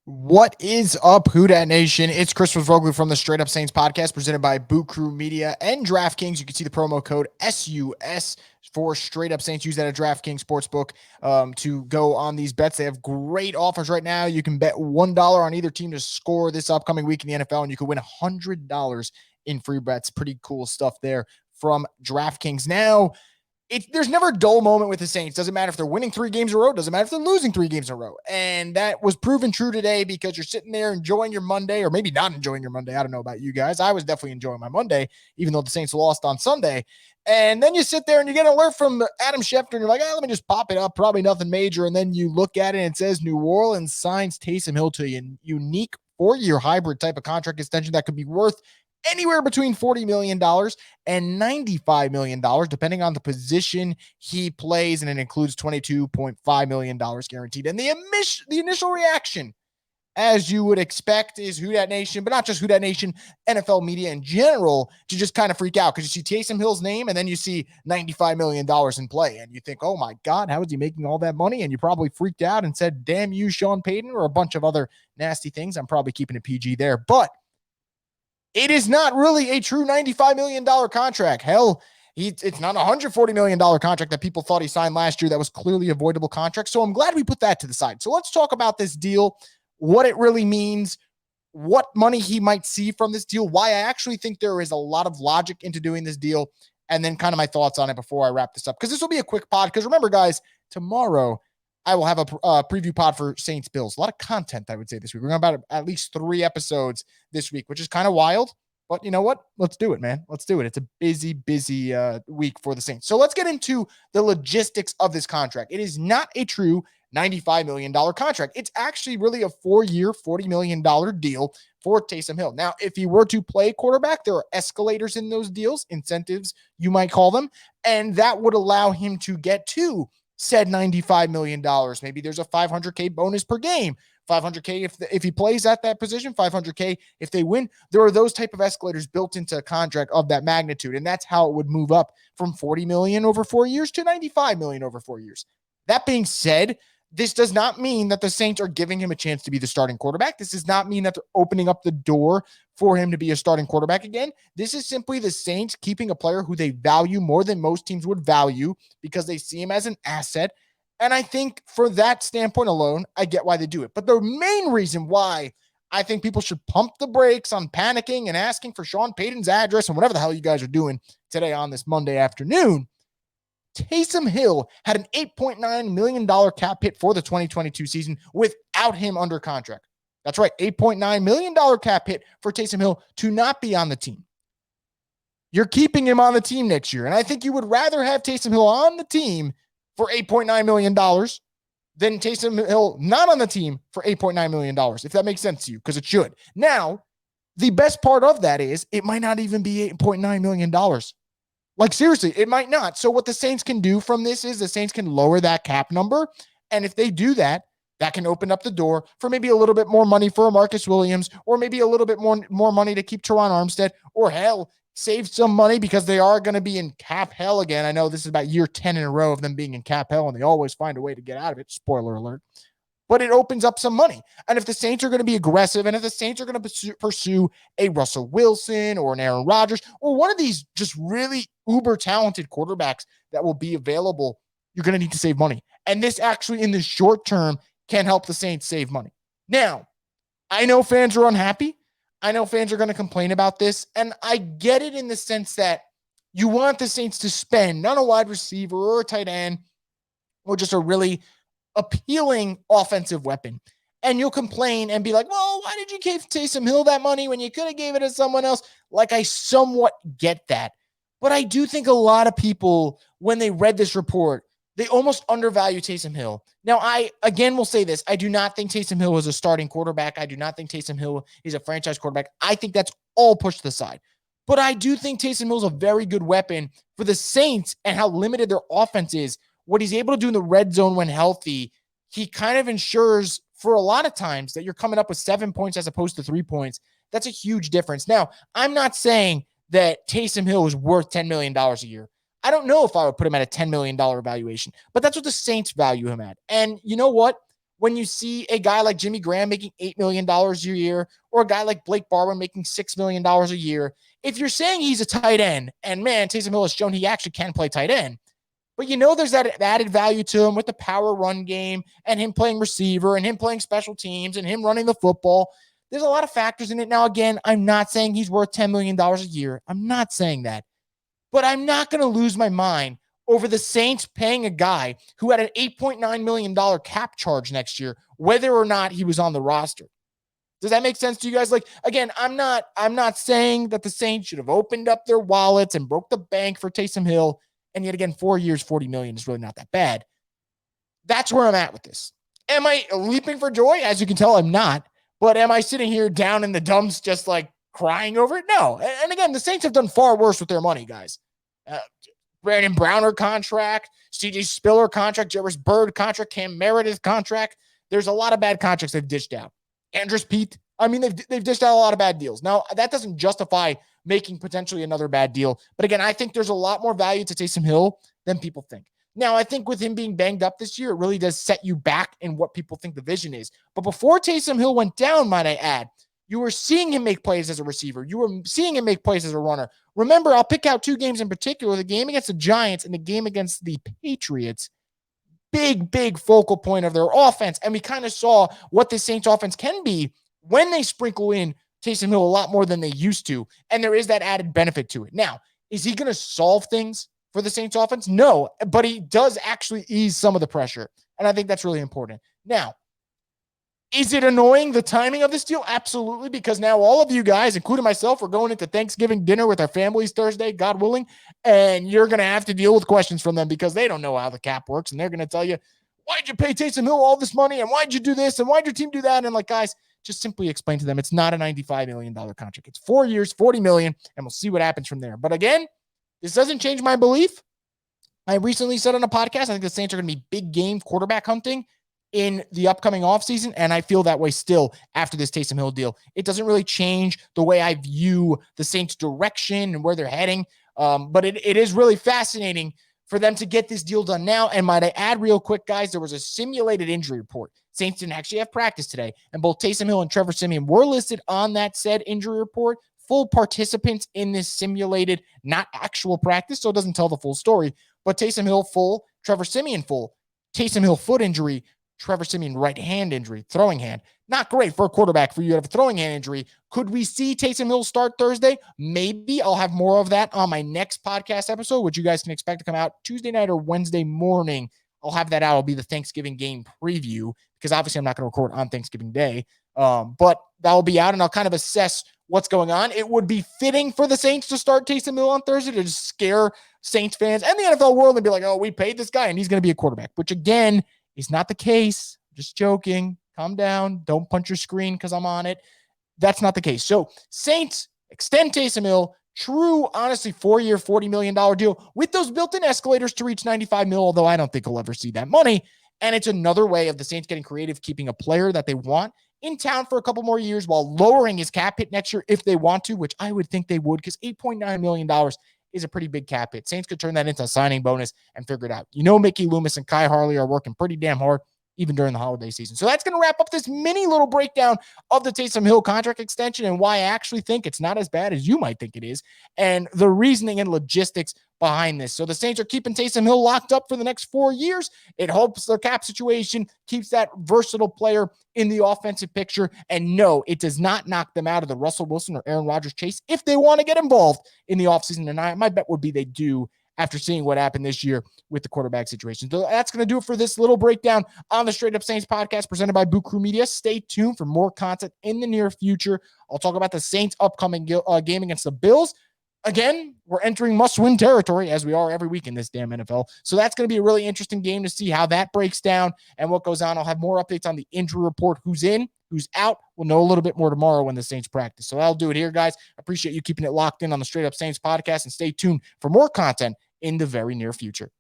What is up, Who Dat Nation? It's Christopher Vogler from the Straight Up Saints podcast presented by Boot Crew Media and DraftKings. You can see the promo code SUS for Straight Up Saints. Use that at DraftKings Sportsbook to go on these bets. They have great offers right now. You can bet $1 on either team to score this upcoming week in the NFL, and you can win $100 in free bets. Pretty cool stuff there from DraftKings. Now, there's never a dull moment with the Saints. Doesn't matter if they're winning 3 games in a row. Doesn't matter if they're losing 3 games in a row. And that was proven true today because you're sitting there enjoying your Monday, or maybe not enjoying your Monday. I don't know about you guys. I was definitely enjoying my Monday, even though the Saints lost on Sunday. And then you sit there and you get an alert from Adam Schefter, and you're like, let me just pop it up. Probably nothing major. And then you look at it and it says New Orleans signs Taysom Hill to a unique 4-year hybrid type of contract extension that could be worth anywhere between $40 million and $95 million, depending on the position he plays, and it includes $22.5 million guaranteed. And the initial reaction, as you would expect, is Who Dat Nation, but not just Who Dat Nation, NFL media in general, to just kind of freak out because you see Taysom Hill's name and then you see $95 million in play. And you think, oh my God, how is he making all that money? And you probably freaked out and said, damn you, Sean Payton, or a bunch of other nasty things. I'm probably keeping it PG there. But it is not really a true $95 million contract. Hell, it's not a $140 million contract that people thought he signed last year that was clearly a voidable contract. So I'm glad we put that to the side. So let's talk about this deal, what it really means, what money he might see from this deal, why I actually think there is a lot of logic into doing this deal, and then kind of my thoughts on it before I wrap this up. Because this will be a quick pod. Because remember, guys, tomorrow I will have a preview pod for Saints Bills. A lot of content, I would say, this week. We're going to about at least 3 episodes this week, which is kind of wild. But you know what? Let's do it, man. Let's do it. It's a busy week for the Saints. So let's get into the logistics of this contract. It is not a true $95 million contract. It's actually really a 4-year, $40 million deal for Taysom Hill. Now, if he were to play quarterback, there are escalators in those deals, incentives, you might call them, and that would allow him to get to said $95 million. Maybe there's a $500K bonus per game. $500K if he plays at that position, $500K if they win. There are those type of escalators built into a contract of that magnitude, and that's how it would move up from $40 million over 4 years to $95 million over 4 years. That being said, this does not mean that the Saints are giving him a chance to be the starting quarterback. This does not mean that they're opening up the door for him to be a starting quarterback again. This is simply the Saints keeping a player who they value more than most teams would value because they see him as an asset. And I think for that standpoint alone, I get why they do it. But the main reason why I think people should pump the brakes on panicking and asking for Sean Payton's address and whatever the hell you guys are doing today on this Monday afternoon, Taysom Hill had an $8.9 million cap hit for the 2022 season without him under contract. That's right, $8.9 million cap hit for Taysom Hill to not be on the team. You're keeping him on the team next year. And I think you would rather have Taysom Hill on the team for $8.9 million than Taysom Hill not on the team for $8.9 million, if that makes sense to you, because it should. Now, the best part of that is it might not even be $8.9 million. Like, seriously, it might not. So what the Saints can do from this is the Saints can lower that cap number. And if they do that, that can open up the door for maybe a little bit more money for Marcus Williams, or maybe a little bit more money to keep Teron Armstead, or hell, save some money because they are going to be in cap hell again. I know this is about year 10 in a row of them being in cap hell, and they always find a way to get out of it. Spoiler alert. But it opens up some money. And if the Saints are going to be aggressive, and if the Saints are going to pursue a Russell Wilson or an Aaron Rodgers or one of these just really uber talented quarterbacks that will be available, you're going to need to save money. And this actually, in the short term, can help the Saints save money. Now, I know fans are unhappy. I know fans are going to complain about this. And I get it in the sense that you want the Saints to spend not a wide receiver or a tight end or just a really appealing offensive weapon. And you'll complain and be like, well, why did you give Taysom Hill that money when you could have gave it to someone else? Like, I somewhat get that. But I do think a lot of people, when they read this report, they almost undervalue Taysom Hill. Now, I, again, will say this. I do not think Taysom Hill is a starting quarterback. I do not think Taysom Hill is a franchise quarterback. I think that's all pushed to the side. But I do think Taysom Hill is a very good weapon for the Saints and how limited their offense is. What he's able to do in the red zone when healthy, he kind of ensures for a lot of times that you're coming up with 7 points as opposed to 3 points. That's a huge difference. Now, I'm not saying that Taysom Hill is worth $10 million a year. I don't know if I would put him at a $10 million valuation, but that's what the Saints value him at. And you know what? when you see a guy like Jimmy Graham making $8 million a year, or a guy like Blake Barwin making $6 million a year, if you're saying he's a tight end, and man, Taysom Hill has shown he actually can play tight end, but there's that added value to him with the power run game and him playing receiver and him playing special teams and him running the football. There's a lot of factors in it. Now, again, I'm not saying he's worth $10 million a year. I'm not saying that. But I'm not going to lose my mind over the Saints paying a guy who had an $8.9 million cap charge next year, whether or not he was on the roster. Does that make sense to you guys? Like, again, I'm not saying that the Saints should have opened up their wallets and broke the bank for Taysom Hill. And yet again, 4 years, $40 million is really not that bad. That's where I'm at with this. Am I leaping for joy? As you can tell, I'm not. But am I sitting here down in the dumps just like crying over it? No. And again, the Saints have done far worse with their money, guys. Brandon Browner contract, CJ Spiller contract, Jarvis Bird contract, Cam Meredith contract. There's a lot of bad contracts they've dished out. Andrus Peat. I mean, they've dished out a lot of bad deals. Now, that doesn't justify making potentially another bad deal. But again, I think there's a lot more value to Taysom Hill than people think. Now, I think with him being banged up this year, it really does set you back in what people think the vision is. But before Taysom Hill went down, might I add, you were seeing him make plays as a receiver. You were seeing him make plays as a runner. Remember, I'll pick out two games in particular, the game against the Giants and the game against the Patriots. Big focal point of their offense. And we kind of saw what the Saints offense can be when they sprinkle in Taysom Hill a lot more than they used to. And there is that added benefit to it. Now, is he going to solve things for the Saints offense? No, but he does actually ease some of the pressure. And I think that's really important. Now, is it annoying, the timing of this deal? Absolutely, because now all of you guys, including myself, are going into Thanksgiving dinner with our families Thursday, God willing, and you're going to have to deal with questions from them because they don't know how the cap works, and they're going to tell you, why'd you pay Taysom Hill all this money, and why'd you do this, and why'd your team do that? And like, guys, just simply explain to them it's not a $95 million contract. It's 4 years, $40 million, and we'll see what happens from there. But again, this doesn't change my belief. I recently said on a podcast, I think the Saints are going to be big game quarterback hunting in the upcoming offseason, and I feel that way still after this Taysom Hill deal. It doesn't really change the way I view the Saints' direction and where they're heading, but it is really fascinating for them to get this deal done now. And might I add real quick, guys, there was a simulated injury report. Saints didn't actually have practice today, and both Taysom Hill and Trevor Siemian were listed on that said injury report, full participants in this simulated, not actual practice, so it doesn't tell the full story, but Taysom Hill full, Trevor Siemian full. Taysom Hill foot injury, Trevor Siemian right hand injury, throwing hand. Not great for a quarterback for you to have a throwing hand injury. Could we see Taysom Hill start Thursday? Maybe. I'll have more of that on my next podcast episode, which you guys can expect to come out Tuesday night or Wednesday morning. I'll have that out. It'll be the Thanksgiving game preview because obviously I'm not going to record on Thanksgiving Day. But that'll be out and I'll kind of assess what's going on. It would be fitting for the Saints to start Taysom Hill on Thursday to just scare Saints fans and the NFL world and be like, oh, we paid this guy and he's going to be a quarterback, which again, is not the case. Just joking. Calm down. Don't punch your screen because I'm on it. That's not the case. So Saints extend Taysom Hill. True, honestly, 4-year, $40 million deal with those built-in escalators to reach $95 million, although I don't think he'll ever see that money. And it's another way of the Saints getting creative, keeping a player that they want in town for a couple more years while lowering his cap hit next year if they want to, which I would think they would because $8.9 million is a pretty big cap hit. Saints could turn that into a signing bonus and figure it out. Mickey Loomis and Kai Harley are working pretty damn hard even during the holiday season. So that's going to wrap up this mini little breakdown of the Taysom Hill contract extension and why I actually think it's not as bad as you might think it is and the reasoning and logistics behind this. So the Saints are keeping Taysom Hill locked up for the next 4 years. It helps their cap situation, keeps that versatile player in the offensive picture. And no, it does not knock them out of the Russell Wilson or Aaron Rodgers chase if they want to get involved in the offseason. And my bet would be they do after seeing what happened this year with the quarterback situation. So that's going to do it for this little breakdown on the Straight Up Saints podcast presented by Boot Crew Media. Stay tuned for more content in the near future. I'll talk about the Saints' upcoming game against the Bills. Again, we're entering must-win territory as we are every week in this damn NFL. So that's going to be a really interesting game to see how that breaks down and what goes on. I'll have more updates on the injury report, who's in, who's out. We'll know a little bit more tomorrow when the Saints practice. So I'll do it here, guys. I appreciate you keeping it locked in on the Straight Up Saints podcast and stay tuned for more content in the very near future.